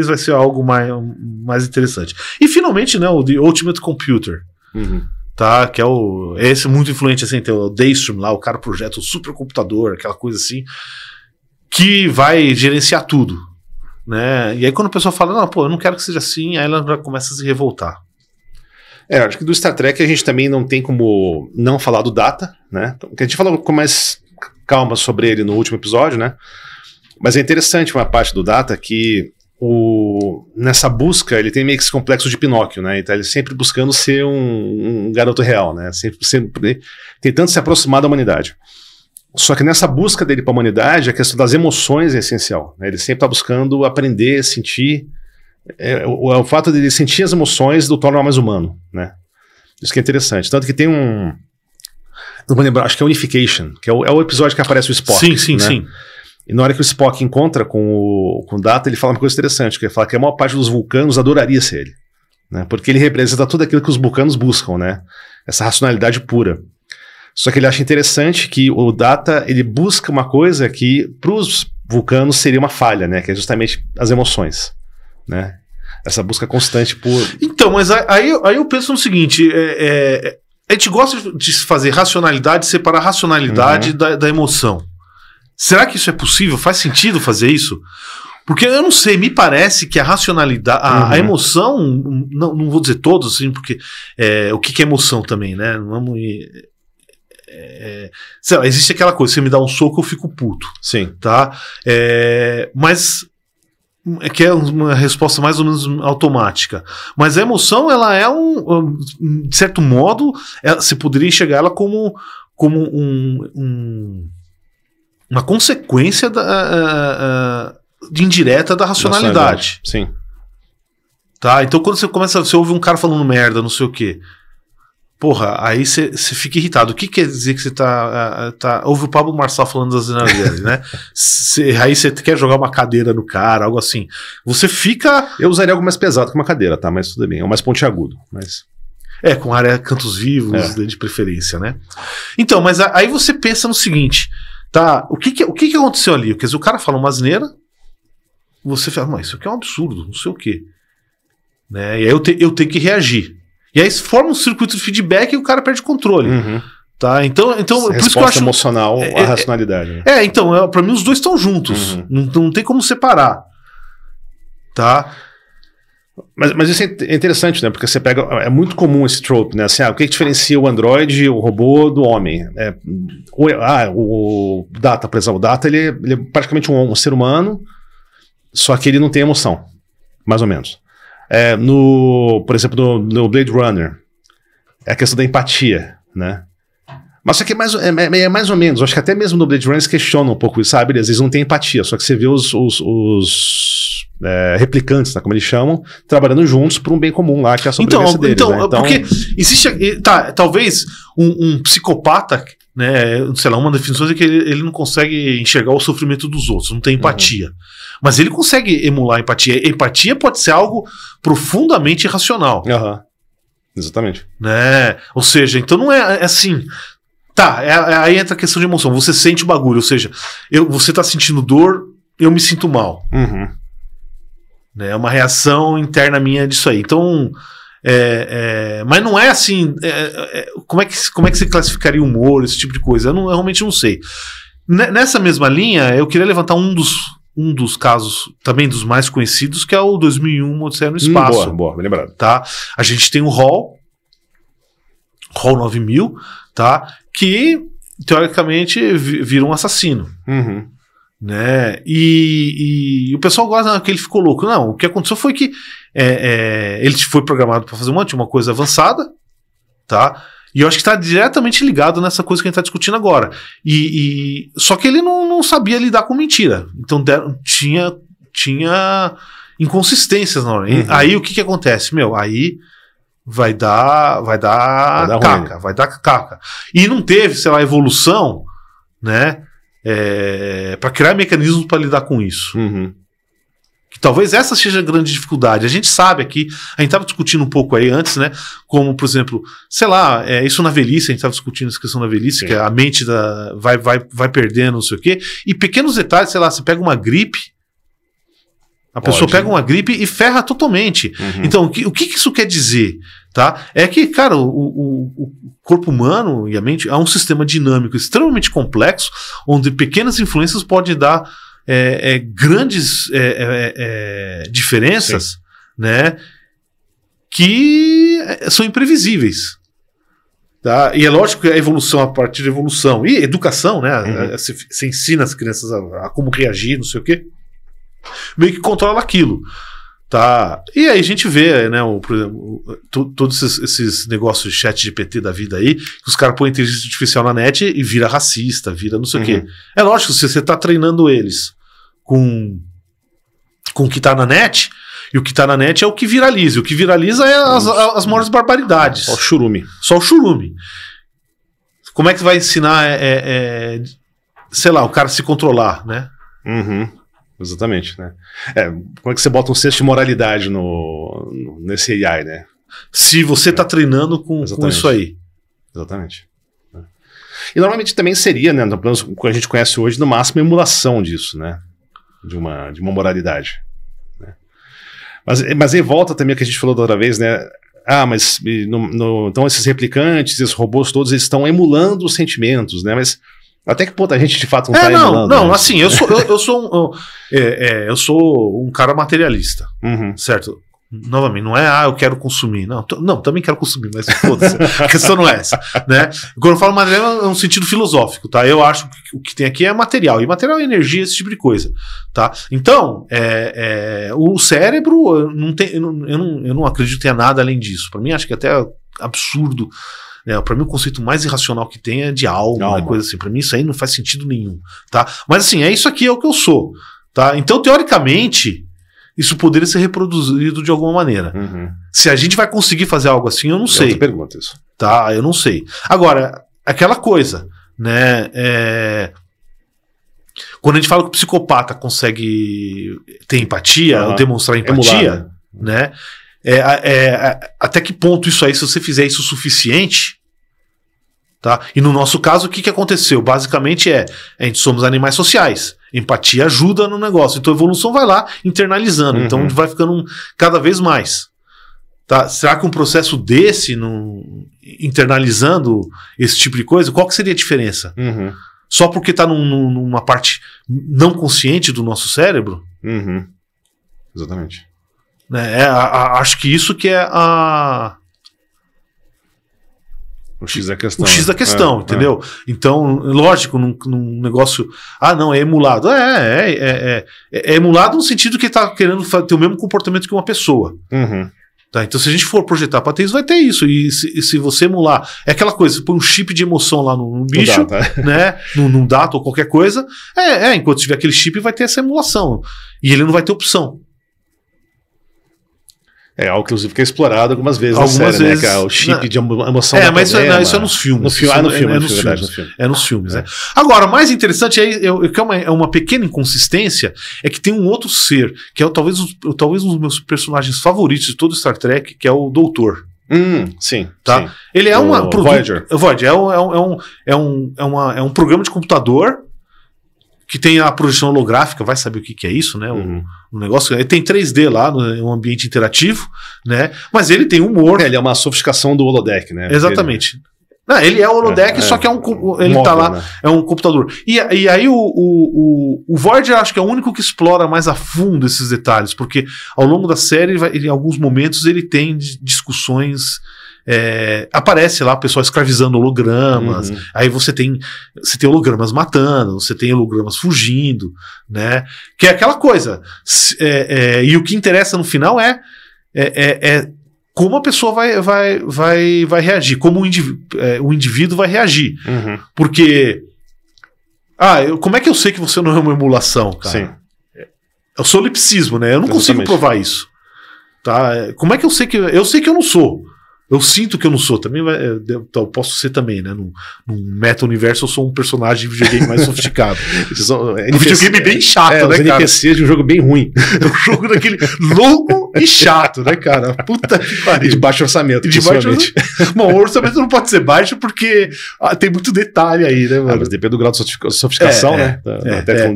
S2: vai ser algo mais interessante. E finalmente, né, o The Ultimate Computer. Tá? Que esse muito influente, assim, tem o Daystrom lá, o cara projeta um supercomputador, aquela coisa assim, que vai gerenciar tudo, né? E aí quando o pessoal fala, não, pô, eu não quero que seja assim, aí ela já começa a se revoltar.
S1: Acho que do Star Trek a gente também não tem como não falar do Data, né? Então, a gente falou com mais calma sobre ele no último episódio, né? Mas é interessante uma parte do Data que nessa busca, ele tem meio que esse complexo de Pinóquio, né? Então ele sempre buscando ser um garoto real, né? Sempre tentando se aproximar da humanidade. Só que nessa busca dele para a humanidade, a questão das emoções é essencial, né? Ele sempre está buscando aprender, sentir. O fato de ele sentir as emoções o torna mais humano, né? Isso que é interessante. Tanto que tem Não vou lembrar, acho que é Unification, que é o episódio que aparece o Spock.
S2: Sim.
S1: E na hora que o Spock encontra com o Data, ele fala uma coisa interessante, que ele fala que a maior parte dos vulcanos adoraria ser ele. Né? Porque ele representa tudo aquilo que os vulcanos buscam, né? Essa racionalidade pura. Só que ele acha interessante que o Data, ele busca uma coisa que para os vulcanos seria uma falha, né? Que é justamente as emoções, né? Essa busca constante por...
S2: Então, mas aí eu penso no seguinte, a gente gosta de fazer racionalidade, separar a racionalidade da emoção. Será que isso é possível? Faz sentido fazer isso? Porque eu não sei, me parece que a racionalidade, a emoção, não vou dizer todos, assim, porque o que é emoção também, né? Vamos... sei lá, existe aquela coisa, você me dá um soco, eu fico puto.
S1: Sim.
S2: Tá? Mas que é uma resposta mais ou menos automática. Mas a emoção, ela é de certo modo, você poderia enxergar ela como uma consequência indireta da racionalidade.
S1: Sim.
S2: Tá? Então quando você ouve um cara falando merda, não sei o quê. Porra, aí você fica irritado. O que quer dizer que você tá... Ouve o Pablo Marçal falando das dele, né? Aí você quer jogar uma cadeira no cara, algo assim. Você fica...
S1: Eu usaria algo mais pesado que uma cadeira, tá? Mas tudo bem. É o mais pontiagudo. Mas...
S2: com área cantos vivos, de preferência, né? Então, mas aí você pensa no seguinte, tá? O que aconteceu ali? Quer dizer, o cara fala uma asneira, você fala, mas isso aqui é um absurdo, não sei o quê. Né? E aí eu tenho que reagir. E aí forma um circuito de feedback e o cara perde o controle. Tá? Então por isso que eu acho
S1: emocional a racionalidade. Né?
S2: Então, pra mim os dois estão juntos. Não tem como separar. Tá?
S1: Mas isso é interessante, né? Porque você pega... É muito comum esse trope, né? Assim, o que diferencia o Android, o robô, do homem? O Data, por exemplo. O Data, ele é praticamente um ser humano, só que ele não tem emoção. Mais ou menos. Por exemplo, no Blade Runner, é a questão da empatia, né? Mas isso aqui é mais ou menos. Eu acho que até mesmo no Blade Runner eles questionam um pouco isso, sabe? Às vezes não tem empatia, só que você vê os replicantes, tá, como eles chamam, trabalhando juntos por um bem comum lá, que é a sobrevivência deles. Então,
S2: porque existe... talvez um psicopata, né, sei lá, uma definição é que ele não consegue enxergar o sofrimento dos outros, não tem empatia. Mas ele consegue emular a empatia. Empatia pode ser algo profundamente irracional.
S1: Exatamente.
S2: Né? Ou seja, então não é assim... Tá, aí entra a questão de emoção. Você sente o bagulho, ou seja, você tá sentindo dor, eu me sinto mal. É uma reação interna minha disso aí. Então... mas não é assim. Como é que você classificaria o humor, esse tipo de coisa? Eu realmente não sei. Nessa mesma linha, eu queria levantar um dos casos, também dos mais conhecidos, que é o 2001 Odisseia no Espaço.
S1: Boa, bem lembrado.
S2: Tá? A gente tem o HAL 9000, tá? Que teoricamente vira um assassino. Né? E o pessoal gosta que ele ficou louco. Não, o que aconteceu foi que ele foi programado para fazer uma coisa avançada, tá? E eu acho que está diretamente ligado nessa coisa que a gente está discutindo agora. Só que ele não sabia lidar com mentira. Então tinha inconsistências na hora. Aí o que acontece? Aí vai dar caca. E não teve, sei lá, evolução, né? Para criar mecanismos para lidar com isso. Que talvez essa seja a grande dificuldade. A gente sabe aqui, a gente estava discutindo um pouco aí antes, né? Como, por exemplo, sei lá, isso na velhice, a gente estava discutindo essa questão da velhice, que a mente vai perdendo, não sei o quê. E pequenos detalhes, sei lá, você pega uma gripe, a pessoa pega uma gripe e ferra totalmente. Então, o que isso quer dizer? Tá? É que, cara, o corpo humano e a mente é um sistema dinâmico extremamente complexo, onde pequenas influências podem dar grandes diferenças, né, que são imprevisíveis. Tá? E é lógico que a evolução, a partir da evolução e educação, né, você ensina as crianças a como reagir, não sei o quê, meio que controla aquilo. Tá. E aí a gente vê, né, por exemplo, todos esses negócios de chat GPT da vida aí, que os caras põem inteligência artificial na net e vira racista, vira não sei o quê. É lógico, se você tá treinando eles com o que tá na net, e o que tá na net é o que viraliza. O que viraliza é as maiores barbaridades.
S1: Só o churume.
S2: Só o churume. Como é que vai ensinar, sei lá, o cara se controlar, né?
S1: Exatamente, né? Como é que você bota um senso de moralidade nesse AI, né?
S2: Se você tá treinando com isso aí.
S1: Exatamente. E normalmente também seria, né, no que a gente conhece hoje, no máximo emulação disso, né? De uma moralidade. Né? Mas aí volta também o que a gente falou da outra vez, né? Mas então esses replicantes, esses robôs todos, eles estão emulando os sentimentos, né? Mas até que ponto a gente de fato não está emulando?
S2: Não, né? Assim, eu sou um cara materialista, certo? Novamente, não é, eu quero consumir. Não, também quero consumir, mas foda-se. A questão não é essa, né? Quando eu falo material, é um sentido filosófico, tá? Eu acho que o que tem aqui é material. E material é energia, esse tipo de coisa, tá? Então, o cérebro, eu não acredito que tenha nada além disso. Para mim, acho que até é absurdo. Para mim, o conceito mais irracional que tem é de alma. Coisa assim. Para mim, isso aí não faz sentido nenhum, tá? Mas assim, isso aqui é o que eu sou, tá? Então, teoricamente, isso poderia ser reproduzido de alguma maneira. Se a gente vai conseguir fazer algo assim, eu não sei.
S1: Eu te pergunto isso.
S2: Tá, eu não sei. Agora, aquela coisa, né? Quando a gente fala que o psicopata consegue ter empatia, ou demonstrar empatia, né? Até que ponto isso aí, se você fizer isso o suficiente, tá? E no nosso caso, o que aconteceu? Basicamente a gente somos animais sociais. Empatia ajuda no negócio. Então a evolução vai lá internalizando. Então vai ficando cada vez mais. Tá? Será que um processo desse, internalizando esse tipo de coisa, qual que seria a diferença? Só porque está numa parte não consciente do nosso cérebro?
S1: Exatamente.
S2: Acho que isso que é
S1: o X da questão.
S2: O X da questão, entendeu? Então, lógico, num negócio... não, é emulado. É emulado no sentido que está querendo ter o mesmo comportamento que uma pessoa. Tá? Então, se a gente for projetar para ter isso, vai ter isso. E se você emular... É aquela coisa, você põe um chip de emoção lá no bicho, né? Num data ou qualquer coisa. Enquanto tiver aquele chip, vai ter essa emulação. E ele não vai ter opção.
S1: É algo que, inclusive, que é explorado algumas vezes na série, vezes, né? Que é o chip de emoção.
S2: Mas isso é nos filmes. É nos filmes, né? Agora, o mais interessante que é uma pequena inconsistência, é que tem um outro ser, que é talvez um dos meus personagens favoritos de todo Star Trek, que é o Doutor.
S1: Sim.
S2: Tá?
S1: Sim.
S2: Ele é uma...
S1: Voyager.
S2: Voyager é um programa de computador que tem a projeção holográfica, vai saber o que é isso, né? O negócio, ele tem 3D lá, um ambiente interativo, né? Mas ele tem humor.
S1: Ele é uma sofisticação do holodeck, né?
S2: Exatamente. Ele é o holodeck, só que ele móvel, tá lá, né? É um computador. E aí o Voyager, acho que é o único que explora mais a fundo esses detalhes, porque ao longo da série, em alguns momentos, ele tem discussões... aparece lá o pessoal escravizando hologramas, aí você tem hologramas matando, você tem hologramas fugindo, né? Que é aquela coisa. E o que interessa no final é como a pessoa vai reagir, como o indivíduo vai reagir. Porque como é que eu sei que você não é uma emulação, cara?
S1: Sim.
S2: É o solipsismo, né? Eu não consigo provar isso. Tá? Como é que eu sei que eu não sou? Eu sinto que eu não sou, também eu posso ser também, né? Num meta-universo eu sou um personagem de videogame mais sofisticado. Um videogame bem chato, né, cara?
S1: NPC de um jogo bem ruim.
S2: É um jogo daquele longo e chato, né, cara? Puta que pariu.
S1: E de baixo orçamento, principalmente.
S2: Bom, o orçamento não pode ser baixo porque tem muito detalhe aí, né, mano?
S1: Mas depende do grau de sofisticação, né?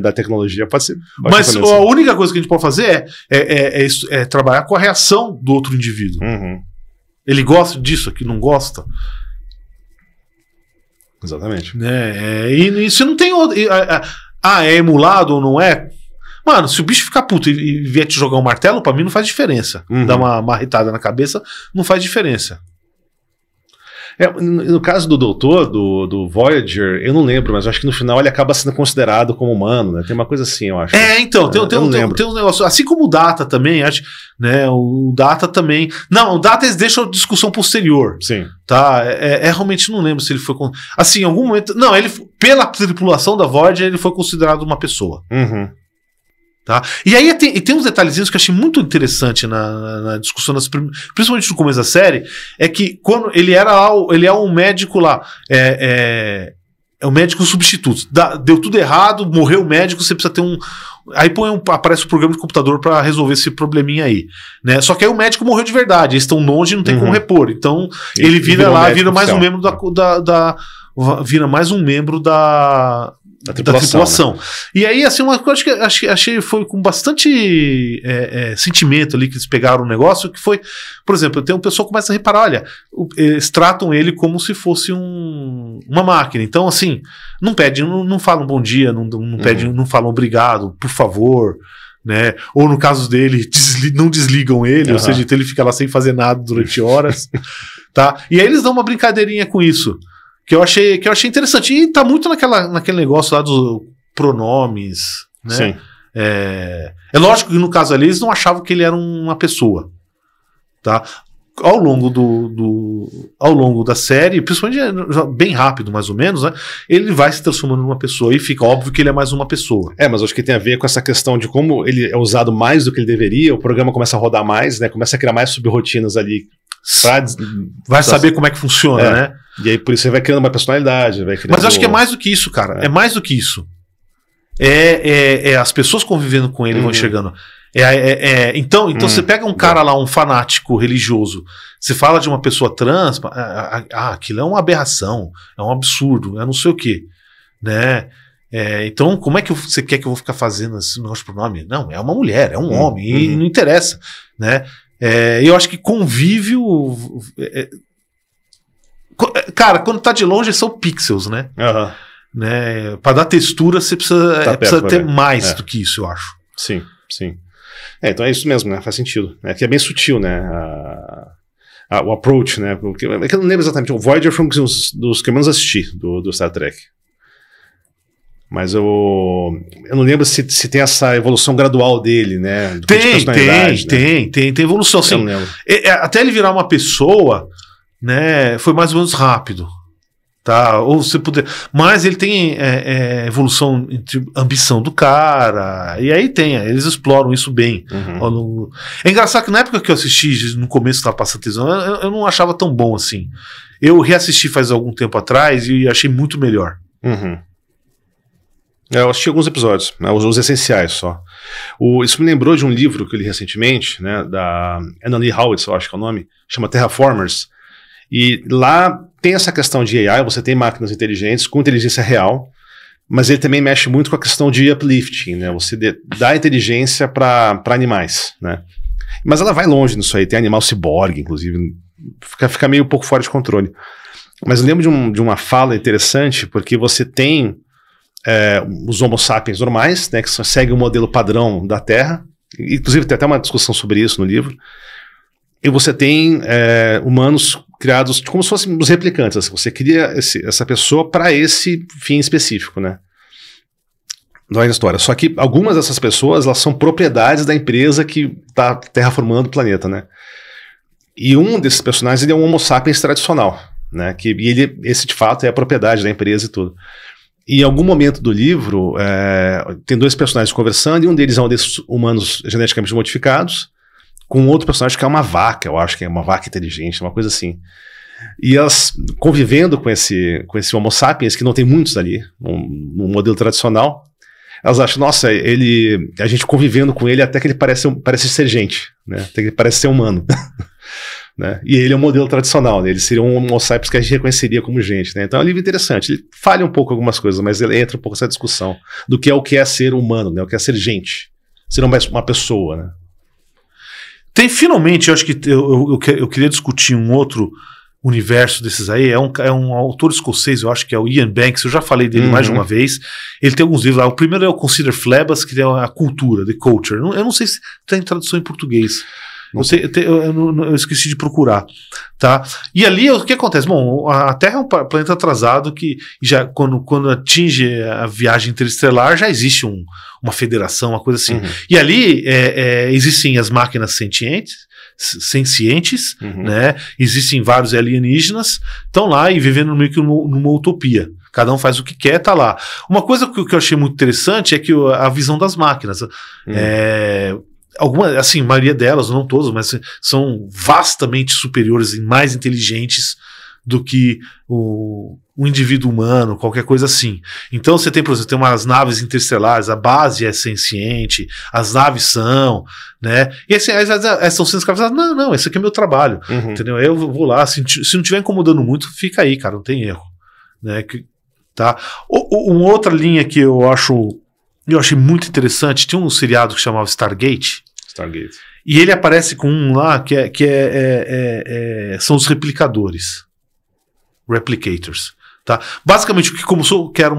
S1: Da tecnologia, pode ser baixo.
S2: Mas a única coisa que a gente pode fazer é trabalhar com a reação do outro indivíduo. Ele gosta disso, aqui não gosta.
S1: Exatamente.
S2: E se não tem outro. É emulado ou não é? Mano, se o bicho ficar puto e vier te jogar um martelo, pra mim não faz diferença. Dar uma marretada na cabeça não faz diferença.
S1: No caso do Doutor, do Voyager, eu não lembro, mas eu acho que no final ele acaba sendo considerado como humano, né? Tem uma coisa assim, eu acho.
S2: Então, tem um negócio. Assim como o Data também, acho, né? O Data também. Não, o Data eles deixam a discussão posterior.
S1: Sim.
S2: Tá? Realmente não lembro se ele foi. Assim, em algum momento. Não, ele, pela tripulação da Voyager, ele foi considerado uma pessoa. Tá? E aí tem uns detalhezinhos que eu achei muito interessante na discussão, principalmente no começo da série, é que quando ele é um médico lá, é um médico substituto. Deu tudo errado, morreu o médico, você precisa ter aí aparece o programa de computador para resolver esse probleminha aí. Né? Só que aí o médico morreu de verdade, eles estão longe e não tem como repor. Então ele vira mais um membro vira mais um membro da tripulação. Né? E aí, assim, uma coisa que achei foi com bastante sentimento ali que eles pegaram o negócio, que foi, por exemplo, tem um pessoal que começa a reparar, olha, eles tratam ele como se fosse uma máquina. Então, assim, não falam bom dia, não falam obrigado, por favor, né? Ou no caso dele, não desligam ele, ou seja, então ele fica lá sem fazer nada durante horas, tá? E aí eles dão uma brincadeirinha com isso. Que eu achei interessante. E tá muito naquele negócio lá dos pronomes, né?
S1: Sim.
S2: É lógico que no caso ali eles não achavam que ele era uma pessoa. Tá? Ao longo da série, principalmente bem rápido, mais ou menos, né? Ele vai se transformando numa pessoa e fica óbvio que ele é mais uma pessoa.
S1: Mas acho que tem a ver com essa questão de como ele é usado mais do que ele deveria, o programa começa a rodar mais, né? Começa a criar mais subrrotinas ali.
S2: Vai saber como é que funciona, né?
S1: E aí por isso você vai criando uma personalidade.
S2: Mas eu acho que é mais do que isso, cara. É mais do que isso. As pessoas convivendo com ele vão chegando. Então você pega um cara lá, um fanático religioso, você fala de uma pessoa trans, aquilo é uma aberração, é um absurdo, é não sei o quê, né? Então como é que você quer que eu vou ficar fazendo esse negócio de pronome? Não, é uma mulher, é um homem, e não interessa, né? Eu acho que convívio cara, quando tá de longe são pixels, né? Né? Para dar textura você precisa ter mais do que isso, eu acho.
S1: Sim. Então é isso mesmo, né? Faz sentido. Que é bem sutil, né? O approach, né? Porque, é que eu não lembro exatamente. O Voyager foi um dos que eu menos assisti do Star Trek. Mas eu não lembro se tem essa evolução gradual dele, né?
S2: Tem evolução, sim. Eu não lembro. Até ele virar uma pessoa, né? Foi mais ou menos rápido. Tá? Ou você poder. Mas ele tem evolução entre ambição do cara. E aí eles exploram isso bem. É engraçado que na época que eu assisti, no começo estava passando tesão, eu não achava tão bom assim. Eu reassisti faz algum tempo atrás e achei muito melhor.
S1: Eu assisti alguns episódios, né, os essenciais só. Isso me lembrou de um livro que eu li recentemente, né, da Annalee Howitz, eu acho que é o nome, chama Terraformers. E lá tem essa questão de AI, você tem máquinas inteligentes com inteligência real, mas ele também mexe muito com a questão de uplifting, né? Você dá inteligência para animais, né? Mas ela vai longe nisso aí, tem animal ciborgue, inclusive, fica meio um pouco fora de controle. Mas eu lembro de uma fala interessante, porque você tem os Homo sapiens normais, né, que seguem o modelo padrão da Terra, inclusive tem até uma discussão sobre isso no livro, e você tem humanos criados como se fossem os replicantes, assim, você cria essa pessoa para esse fim específico, né? Não é a história. Só que algumas dessas pessoas, elas são propriedades da empresa que está terraformando o planeta, né? E um desses personagens, ele é um Homo sapiens tradicional, né? Esse de fato é a propriedade da empresa e tudo. E em algum momento do livro, tem dois personagens conversando, e um deles é um desses humanos geneticamente modificados, com outro personagem que é uma vaca, eu acho que é uma vaca inteligente, uma coisa assim. E elas convivendo com esse Homo sapiens, que não tem muitos ali, um modelo tradicional, elas acham, nossa, a gente convivendo com ele até que ele parece ser gente, né? Até que ele parece ser humano. Né? E ele é um modelo tradicional, né? Ele seria um Homo sapiens que a gente reconheceria como gente, né? Então é um livro interessante, ele falha um pouco algumas coisas, mas ele entra um pouco nessa discussão do que é ser humano, né? O que é ser gente, ser uma pessoa, né?
S2: Tem finalmente, eu acho que eu queria discutir um outro universo desses aí, é um autor escocês, eu acho que é o Ian Banks, eu já falei dele mais de uma vez, ele tem alguns livros lá, o primeiro é o Consider Phlebas, que é a cultura, The Culture, eu não sei se tem tradução em português, eu esqueci de procurar, tá? E ali o que acontece? Bom, a Terra é um planeta atrasado que já quando atinge a viagem interestelar já existe uma federação, uma coisa assim. E ali existem as máquinas sencientes, né? Existem vários alienígenas, estão lá e vivendo meio que numa utopia. Cada um faz o que quer, tá lá. Uma coisa que eu achei muito interessante é que a visão das máquinas. Algumas, assim, a maioria delas, não todas, mas são vastamente superiores e mais inteligentes do que o indivíduo humano, qualquer coisa assim. Então você tem, por exemplo, tem umas naves interestelares, a base é senciente, as naves são, né? E assim, elas estão sendo escravizadas. Não, esse aqui é meu trabalho, entendeu? Eu vou lá, se não estiver incomodando muito, fica aí, cara, não tem erro, né? Tá? Uma outra linha que eu achei muito interessante, tinha um seriado que chamava Stargate. E ele aparece com um lá que são os replicadores. Replicators. Tá? Basicamente, o que começou, que era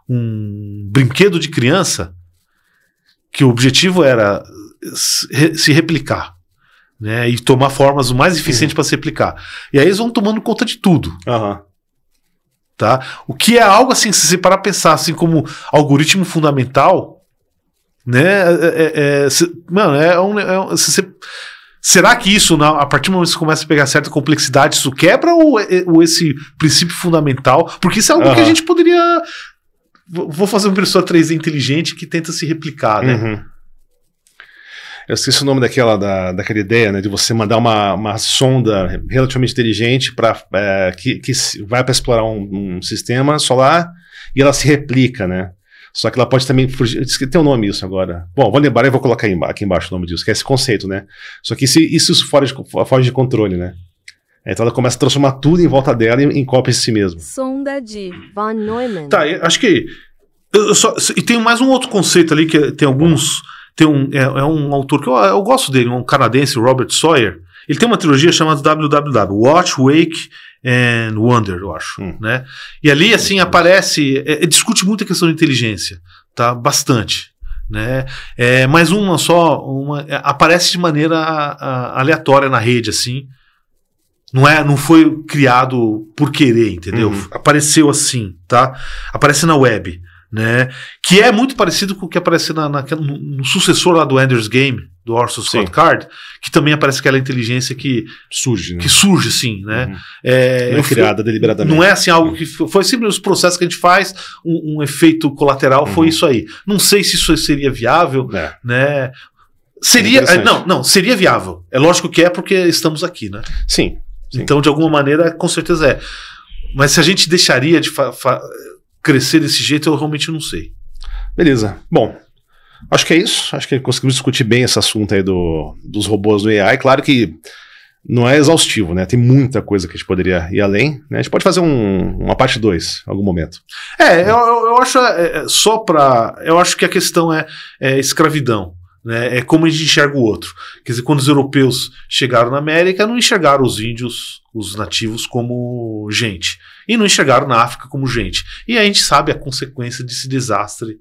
S2: um brinquedo de criança, que o objetivo era se replicar, né? E tomar formas o mais eficientes para se replicar. E aí eles vão tomando conta de tudo. Tá? O que é algo assim, se você parar a pensar assim, como algoritmo fundamental, né? Será que isso, a partir do momento que você começa a pegar certa complexidade, isso quebra ou esse princípio fundamental? Porque isso é algo que a gente poderia... Vou fazer uma impressora 3D inteligente que tenta se replicar, né?
S1: Eu esqueci o nome daquela ideia, né, de você mandar uma sonda relativamente inteligente que vai para explorar um sistema solar e ela se replica, né? Só que ela pode também fugir. Tem um nome isso agora. Bom, vou lembrar e vou colocar aqui embaixo o nome disso, que é esse conceito, né? Só que isso foge de controle, né? Então ela começa a transformar tudo em volta dela em cópia de si mesma.
S3: Sonda de von Neumann.
S2: Tá, acho que... E tem mais um outro conceito ali, que tem alguns... É um autor que eu gosto dele, um canadense, Robert Sawyer. Ele tem uma trilogia chamada WWW, Watch, Wake and Wonder, eu acho, né? E ali, assim, aparece... discute muito a questão de inteligência, tá? Bastante, né? Mas aparece de maneira aleatória na rede, assim. Não foi criado por querer, entendeu? Apareceu assim, tá? Aparece na web, né? Que é muito parecido com o que aparece no sucessor lá do Ender's Game, do Orson Scott Card, que também aparece aquela inteligência que surge, né? Que surge, assim, né?
S1: Não é criada deliberadamente.
S2: Não é assim algo que foi sempre os processos que a gente faz, um efeito colateral, foi isso aí. Não sei se isso seria viável, né? Seria, não, seria viável. É lógico que é, porque estamos aqui, né?
S1: Sim.
S2: Então, de alguma maneira, com certeza é. Mas se a gente deixaria de crescer desse jeito, eu realmente não sei.
S1: Beleza. Bom, acho que é isso. Acho que conseguimos discutir bem esse assunto aí dos robôs do AI. Claro que não é exaustivo, né? Tem muita coisa que a gente poderia ir além, né? A gente pode fazer uma parte 2 em algum momento.
S2: Eu acho eu acho que a questão é escravidão. Né? É como a gente enxerga o outro. Quer dizer, quando os europeus chegaram na América, não enxergaram os índios, os nativos, como gente. E não enxergaram na África como gente. E a gente sabe a consequência desse desastre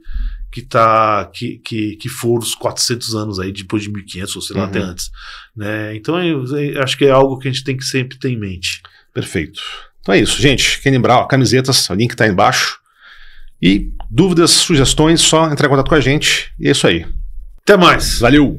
S2: que foram os 400 anos aí, depois de 1500, ou sei lá, até antes. Né? Então, eu acho que é algo que a gente tem que sempre ter em mente.
S1: Perfeito. Então é isso, gente. Kenny Brown, camisetas, o link está aí embaixo. E dúvidas, sugestões, só entrar em contato com a gente. E é isso aí.
S2: Até mais.
S1: Valeu!